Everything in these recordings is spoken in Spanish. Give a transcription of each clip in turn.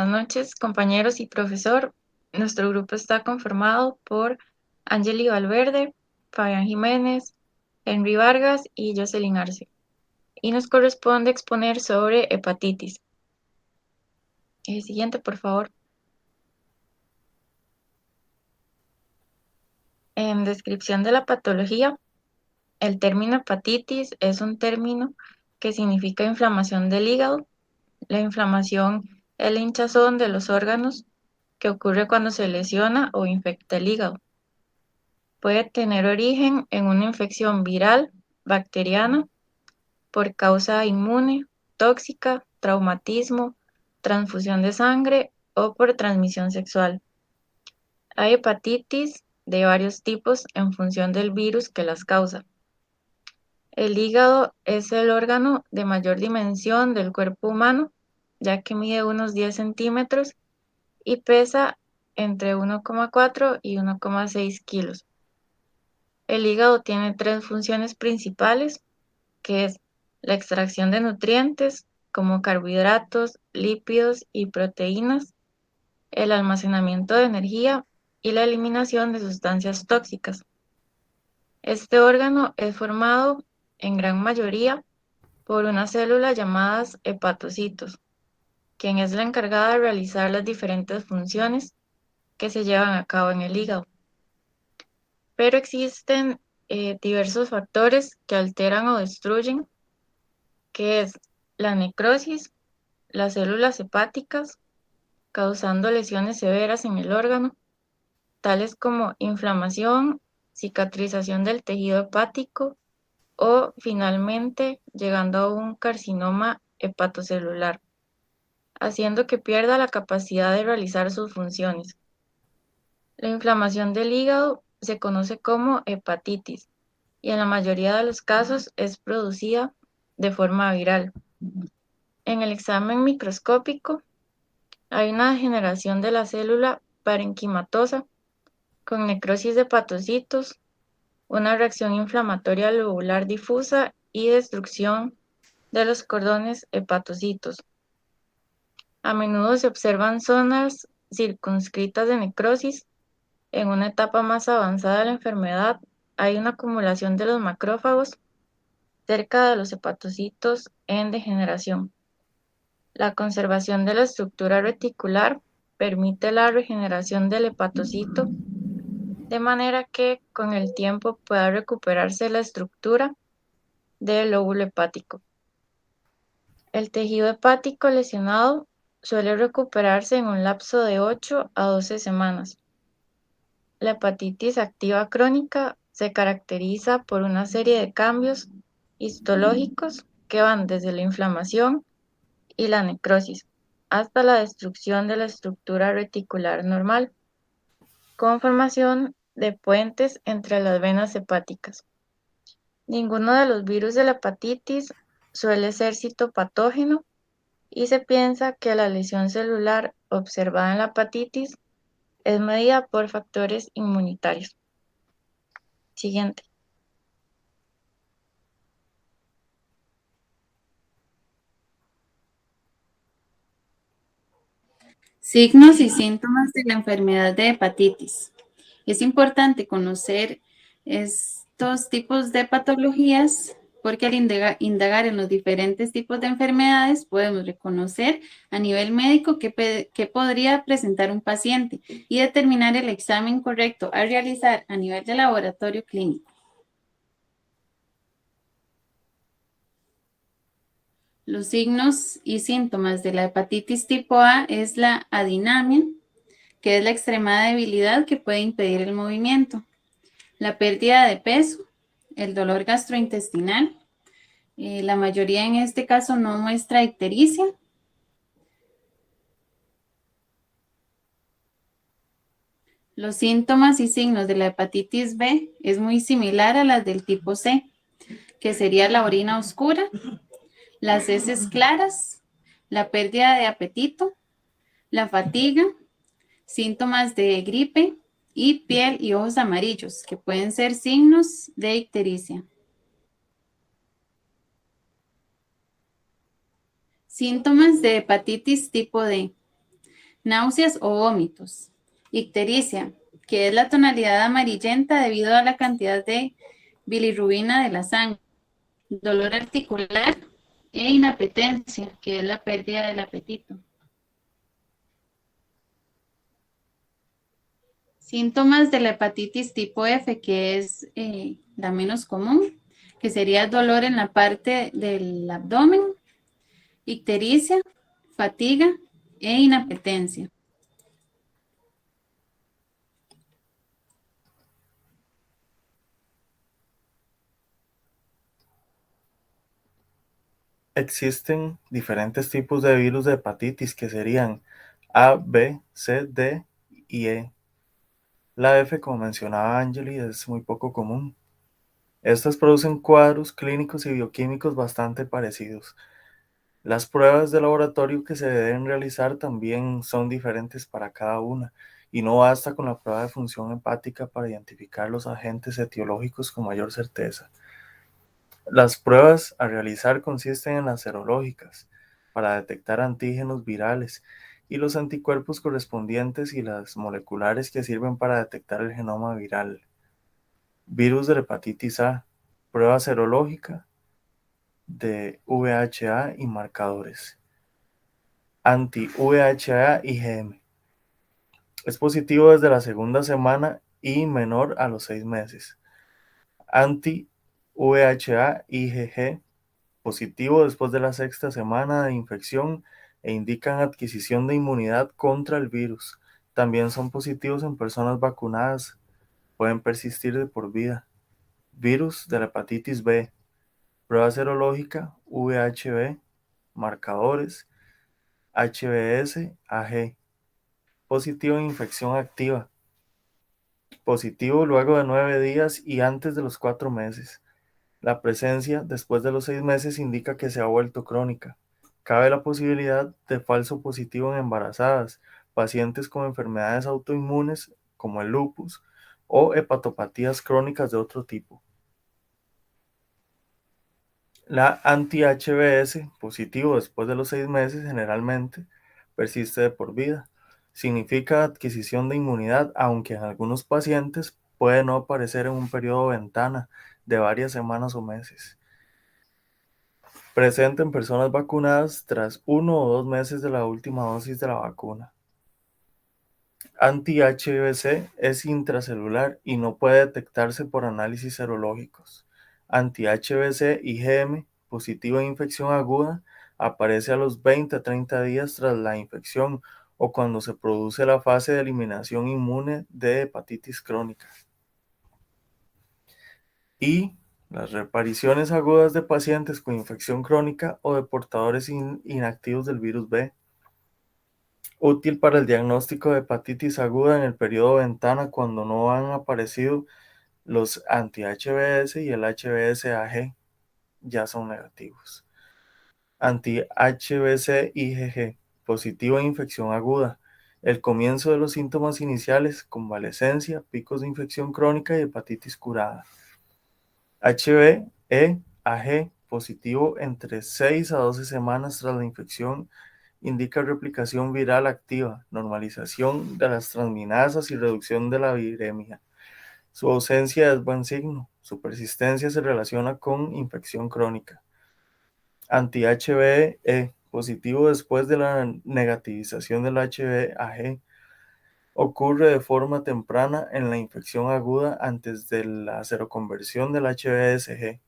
Buenas noches, compañeros y profesor. Nuestro grupo está conformado por Angeli Valverde, Fabián Jiménez, Henry Vargas y Jocelyn Arce. Y nos corresponde exponer sobre hepatitis. El siguiente, por favor. En descripción de la patología, el término hepatitis es un término que significa inflamación del hígado. La inflamación es la hinchazón de los órganos que ocurre cuando se lesiona o infecta el hígado. Puede tener origen en una infección viral, bacteriana, por causa inmune, tóxica, traumatismo, transfusión de sangre o por transmisión sexual. Hay hepatitis de varios tipos en función del virus que las causa. El hígado es el órgano de mayor dimensión del cuerpo humano, ya que mide unos 10 centímetros y pesa entre 1,4 y 1,6 kilos. El hígado tiene tres funciones principales, que es la extracción de nutrientes como carbohidratos, lípidos y proteínas, el almacenamiento de energía y la eliminación de sustancias tóxicas. Este órgano es formado en gran mayoría por unas células llamadas hepatocitos, quien es la encargada de realizar las diferentes funciones que se llevan a cabo en el hígado. Pero existen diversos factores que alteran o destruyen, que es la necrosis, las células hepáticas, causando lesiones severas en el órgano, tales como inflamación, cicatrización del tejido hepático o finalmente llegando a un carcinoma hepatocelular, haciendo que pierda la capacidad de realizar sus funciones. La inflamación del hígado se conoce como hepatitis y en la mayoría de los casos es producida de forma viral. En el examen microscópico hay una degeneración de la célula parenquimatosa con necrosis de hepatocitos, una reacción inflamatoria lobular difusa y destrucción de los cordones hepatocitos. A menudo se observan zonas circunscritas de necrosis. En una etapa más avanzada de la enfermedad hay una acumulación de los macrófagos cerca de los hepatocitos en degeneración. La conservación de la estructura reticular permite la regeneración del hepatocito, de manera que con el tiempo pueda recuperarse la estructura del lóbulo hepático. El tejido hepático lesionado suele recuperarse en un lapso de 8 a 12 semanas. La hepatitis activa crónica se caracteriza por una serie de cambios histológicos que van desde la inflamación y la necrosis hasta la destrucción de la estructura reticular normal, con formación de puentes entre las venas hepáticas. Ninguno de los virus de la hepatitis suele ser citopatógeno y se piensa que la lesión celular observada en la hepatitis es medida por factores inmunitarios. Siguiente. Signos y síntomas de la enfermedad de hepatitis. Es importante conocer estos tipos de patologías porque al indagar en los diferentes tipos de enfermedades podemos reconocer a nivel médico qué podría presentar un paciente y determinar el examen correcto a realizar a nivel de laboratorio clínico. Los signos y síntomas de la hepatitis tipo A es la adinamia, que es la extrema debilidad que puede impedir el movimiento, la pérdida de peso, el dolor gastrointestinal, la mayoría en este caso no muestra ictericia. Los síntomas y signos de la hepatitis B es muy similar a las del tipo C, que sería la orina oscura, las heces claras, la pérdida de apetito, la fatiga, síntomas de gripe y piel y ojos amarillos, que pueden ser signos de ictericia. Síntomas de hepatitis tipo D. náuseas o vómitos. Ictericia, que es la tonalidad amarillenta debido a la cantidad de bilirrubina de la sangre. Dolor articular e inapetencia, que es la pérdida del apetito. Síntomas de la hepatitis tipo F, que es la menos común, que sería dolor en la parte del abdomen, ictericia, fatiga e inapetencia. Existen diferentes tipos de virus de hepatitis que serían A, B, C, D y E. La F, como mencionaba Angeli, es muy poco común. Estas producen cuadros clínicos y bioquímicos bastante parecidos. Las pruebas de laboratorio que se deben realizar también son diferentes para cada una, y no basta con la prueba de función hepática para identificar los agentes etiológicos con mayor certeza. Las pruebas a realizar consisten en las serológicas, para detectar antígenos virales, y los anticuerpos correspondientes y las moleculares que sirven para detectar el genoma viral. Virus de la hepatitis A, prueba serológica de VHA y marcadores. Anti-VHA IgM. Es positivo desde la segunda semana y menor a los 6 meses. Anti-VHA IgG. Positivo después de la sexta semana de infección e indican adquisición de inmunidad contra el virus. También son positivos en personas vacunadas. Pueden persistir de por vida. Virus de la hepatitis B. Prueba serológica VHB. Marcadores HBsAg. Positivo en infección activa. Positivo luego de 9 días y antes de los 4 meses. La presencia después de los 6 meses indica que se ha vuelto crónica. Cabe la posibilidad de falso positivo en embarazadas, pacientes con enfermedades autoinmunes como el lupus o hepatopatías crónicas de otro tipo. La anti-HBs positivo después de los 6 meses generalmente persiste de por vida. Significa adquisición de inmunidad, aunque en algunos pacientes puede no aparecer en un periodo ventana de varias semanas o meses. Presente en personas vacunadas tras 1 o 2 meses de la última dosis de la vacuna. Anti-HBc es intracelular y no puede detectarse por análisis serológicos. Anti-HBc IgM positivo en infección aguda aparece a los 20 a 30 días tras la infección o cuando se produce la fase de eliminación inmune de hepatitis crónica. Y las reapariciones agudas de pacientes con infección crónica o de portadores inactivos del virus B. Útil para el diagnóstico de hepatitis aguda en el periodo ventana cuando no han aparecido los anti-HBs y el HBsAg ya son negativos. Anti-HBc IgG positivo en infección aguda. El comienzo de los síntomas iniciales, convalecencia, picos de infección crónica y hepatitis curada. HBeAg positivo entre 6 a 12 semanas tras la infección indica replicación viral activa, normalización de las transminasas y reducción de la viremia. Su ausencia es buen signo. Su persistencia se relaciona con infección crónica. Anti-HBe positivo después de la negativización del HBeAg. Ocurre de forma temprana en la infección aguda antes de la seroconversión del HBsG.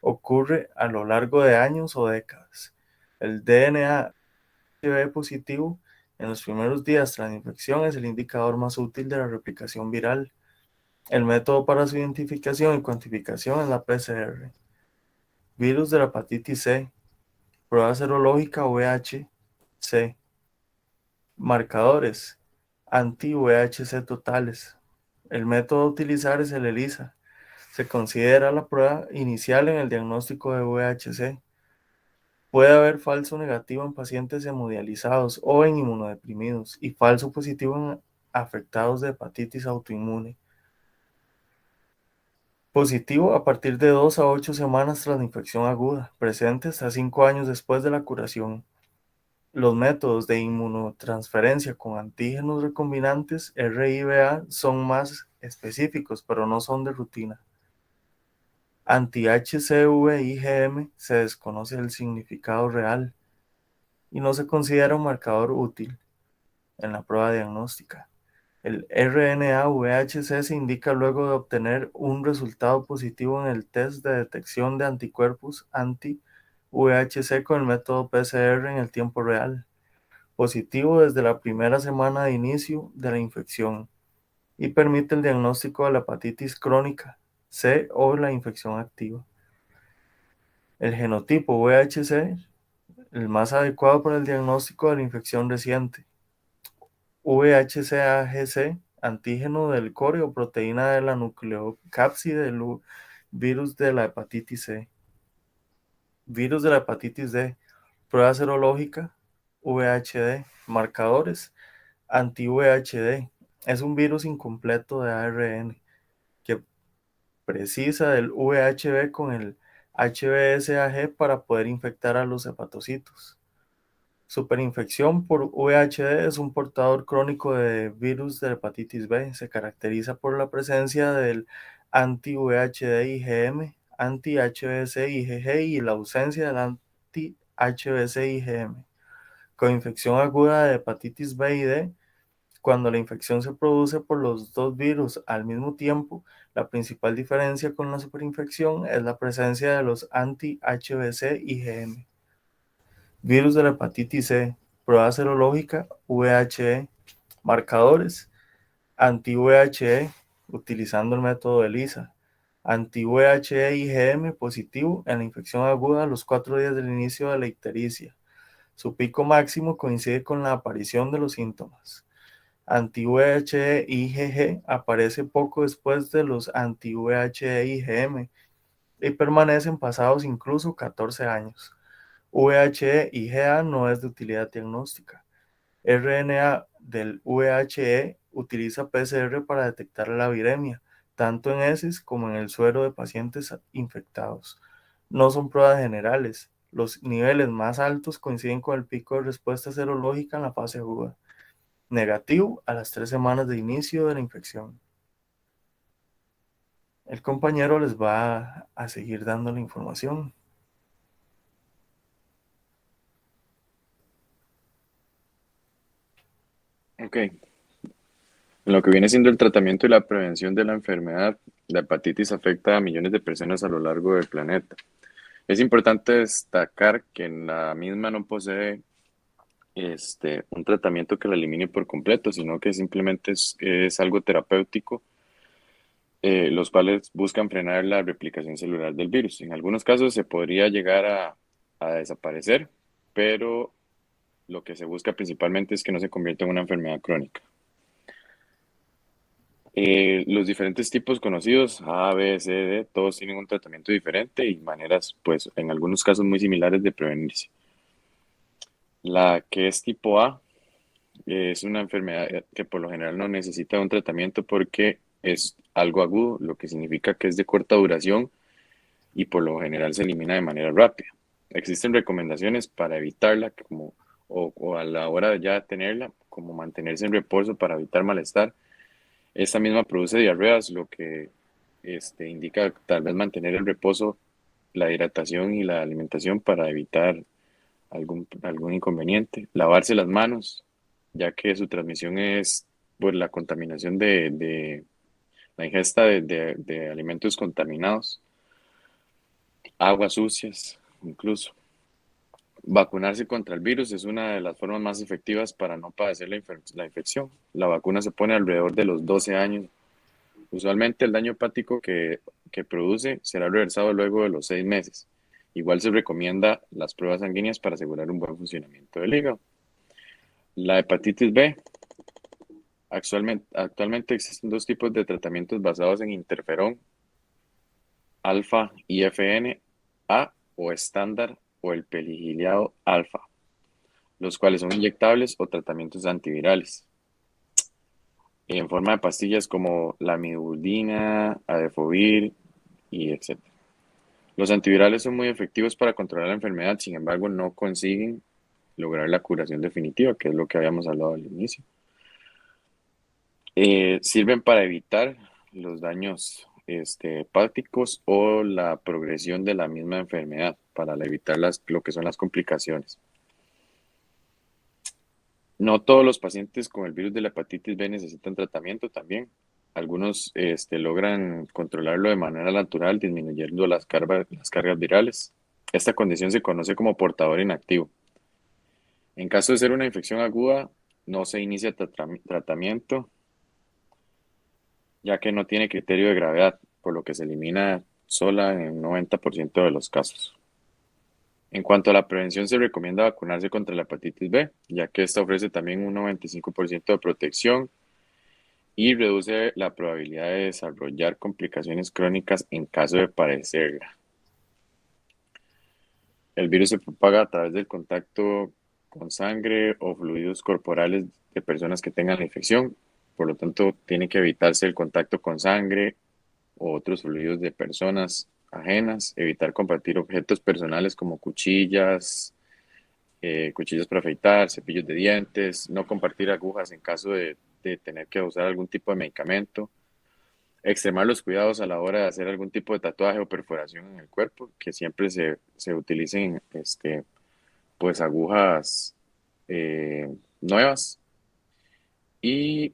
Ocurre a lo largo de años o décadas. El DNA HB positivo en los primeros días tras la infección es el indicador más útil de la replicación viral. El método para su identificación y cuantificación es la PCR. Virus de la hepatitis C. Prueba serológica VHC. Marcadores anti-VHC totales. El método a utilizar es el ELISA. Se considera la prueba inicial en el diagnóstico de VHC. Puede haber falso negativo en pacientes hemodializados o en inmunodeprimidos y falso positivo en afectados de hepatitis autoinmune. Positivo a partir de 2 a 8 semanas tras la infección aguda, presente hasta 5 años después de la curación. Los métodos de inmunotransferencia con antígenos recombinantes RIBA son más específicos, pero no son de rutina. Anti-HCV-IgM se desconoce el significado real y no se considera un marcador útil en la prueba diagnóstica. El RNA-VHC se indica luego de obtener un resultado positivo en el test de detección de anticuerpos anti-VHC con el método PCR en el tiempo real, positivo desde la primera semana de inicio de la infección, y permite el diagnóstico de la hepatitis crónica C o la infección activa. El genotipo VHC, el más adecuado para el diagnóstico de la infección reciente. VHC-AGC, antígeno del core o proteína de la nucleocápside del virus de la hepatitis C. Virus de la hepatitis D, prueba serológica, VHD, marcadores, anti-VHD. Es un virus incompleto de ARN que precisa del VHB con el HBsAg para poder infectar a los hepatocitos. Superinfección por VHD es un portador crónico de virus de hepatitis B. Se caracteriza por la presencia del anti-VHD-IgM, anti-HBsIgG y la ausencia del anti-HBsIgM. Con infección aguda de hepatitis B y D, cuando la infección se produce por los dos virus al mismo tiempo, la principal diferencia con la superinfección es la presencia de los anti-HBsIgM. Virus de la hepatitis C, prueba serológica, VHE, marcadores, anti-VHE, utilizando el método de ELISA, anti-VHE IgM positivo en la infección aguda a los 4 días del inicio de la ictericia. Su pico máximo coincide con la aparición de los síntomas. Anti-VHE IgG aparece poco después de los anti-VHE IgM y permanecen pasados incluso 14 años. VHE-IgA no es de utilidad diagnóstica. RNA del VHE utiliza PCR para detectar la viremia, tanto en heces como en el suero de pacientes infectados. No son pruebas generales. Los niveles más altos coinciden con el pico de respuesta serológica en la fase aguda, negativo a las 3 semanas de inicio de la infección. El compañero les va a seguir dando la información. Ok. En lo que viene siendo el tratamiento y la prevención de la enfermedad, la hepatitis afecta a millones de personas a lo largo del planeta. Es importante destacar que la misma no posee un tratamiento que la elimine por completo, sino que simplemente es algo terapéutico, los cuales buscan frenar la replicación celular del virus. En algunos casos se podría llegar a desaparecer, pero lo que se busca principalmente es que no se convierta en una enfermedad crónica. Los diferentes tipos conocidos, A, B, C, D, todos tienen un tratamiento diferente y maneras, pues, en algunos casos muy similares de prevenirse. La que es tipo A es una enfermedad que por lo general no necesita un tratamiento porque es algo agudo, lo que significa que es de corta duración y por lo general se elimina de manera rápida. Existen recomendaciones para evitarla o a la hora de ya tenerla, como mantenerse en reposo para evitar malestar. Esta misma produce diarreas, lo que indica tal vez mantener el reposo, la hidratación y la alimentación para evitar algún inconveniente. Lavarse las manos, ya que su transmisión es por la contaminación de la ingesta de alimentos contaminados, aguas sucias, incluso. Vacunarse contra el virus es una de las formas más efectivas para no padecer la infección. La vacuna se pone alrededor de los 12 años. Usualmente el daño hepático que produce será reversado luego de los 6 meses. Igual se recomienda las pruebas sanguíneas para asegurar un buen funcionamiento del hígado. La hepatitis B. Actualmente existen dos tipos de tratamientos basados en interferón alfa IFN A o estándar o el peligiliado alfa, los cuales son inyectables o tratamientos antivirales en forma de pastillas como la lamivudina, adefovir y etc. Los antivirales son muy efectivos para controlar la enfermedad, sin embargo no consiguen lograr la curación definitiva, que es lo que habíamos hablado al inicio. Sirven para evitar los daños hepáticos o la progresión de la misma enfermedad, para evitar lo que son las complicaciones. No todos los pacientes con el virus de la hepatitis B necesitan tratamiento también. Algunos logran controlarlo de manera natural, disminuyendo las cargas virales. Esta condición se conoce como portador inactivo. En caso de ser una infección aguda, no se inicia tratamiento, ya que no tiene criterio de gravedad, por lo que se elimina sola en un 90% de los casos. En cuanto a la prevención, se recomienda vacunarse contra la hepatitis B, ya que esta ofrece también un 95% de protección y reduce la probabilidad de desarrollar complicaciones crónicas en caso de padecerla. El virus se propaga a través del contacto con sangre o fluidos corporales de personas que tengan la infección. Por lo tanto, tiene que evitarse el contacto con sangre o otros fluidos de personas ajenas, evitar compartir objetos personales como cuchillas, cuchillos para afeitar, cepillos de dientes, no compartir agujas en caso de tener que usar algún tipo de medicamento, extremar los cuidados a la hora de hacer algún tipo de tatuaje o perforación en el cuerpo, que siempre se utilicen pues agujas nuevas, y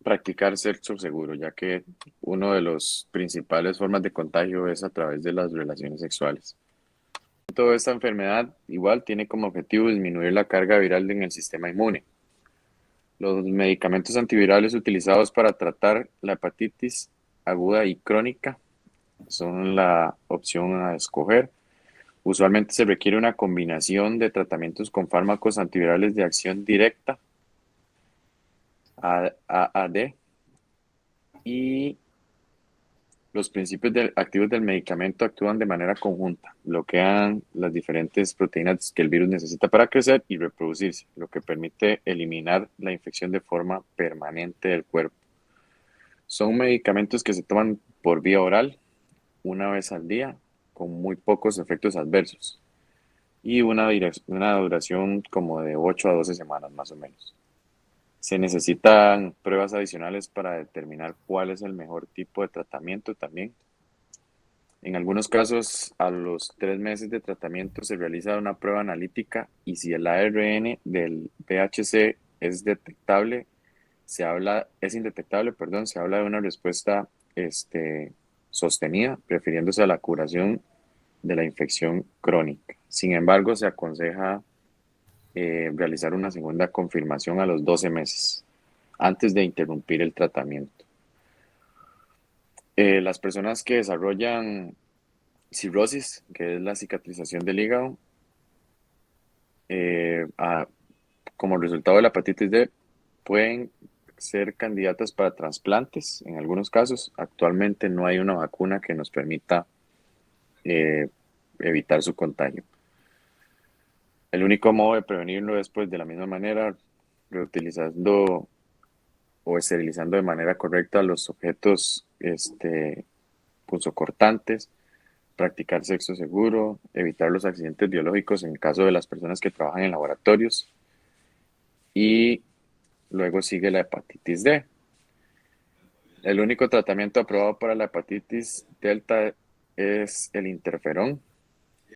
practicar sexo seguro, ya que una de las principales formas de contagio es a través de las relaciones sexuales. Toda esta enfermedad igual tiene como objetivo disminuir la carga viral en el sistema inmune. Los medicamentos antivirales utilizados para tratar la hepatitis aguda y crónica son la opción a escoger. Usualmente se requiere una combinación de tratamientos con fármacos antivirales de acción directa, AAD, y los principios activos del medicamento actúan de manera conjunta, bloquean las diferentes proteínas que el virus necesita para crecer y reproducirse, lo que permite eliminar la infección de forma permanente del cuerpo. Son medicamentos que se toman por vía oral una vez al día, con muy pocos efectos adversos, y una duración como de 8 a 12 semanas más o menos. Se necesitan pruebas adicionales para determinar cuál es el mejor tipo de tratamiento también. En algunos casos, a los 3 meses de tratamiento se realiza una prueba analítica, y si el ARN del VHC es indetectable, se habla de una respuesta sostenida, refiriéndose a la curación de la infección crónica. Sin embargo, se aconseja realizar una segunda confirmación a los 12 meses, antes de interrumpir el tratamiento. Las personas que desarrollan cirrosis, que es la cicatrización del hígado, como resultado de la hepatitis D, pueden ser candidatas para trasplantes en algunos casos. Actualmente no hay una vacuna que nos permita evitar su contagio. El único modo de prevenirlo es, pues, de la misma manera, reutilizando o esterilizando de manera correcta los objetos punzocortantes, practicar sexo seguro, evitar los accidentes biológicos en el caso de las personas que trabajan en laboratorios, y luego sigue la hepatitis D. El único tratamiento aprobado para la hepatitis delta es el interferón,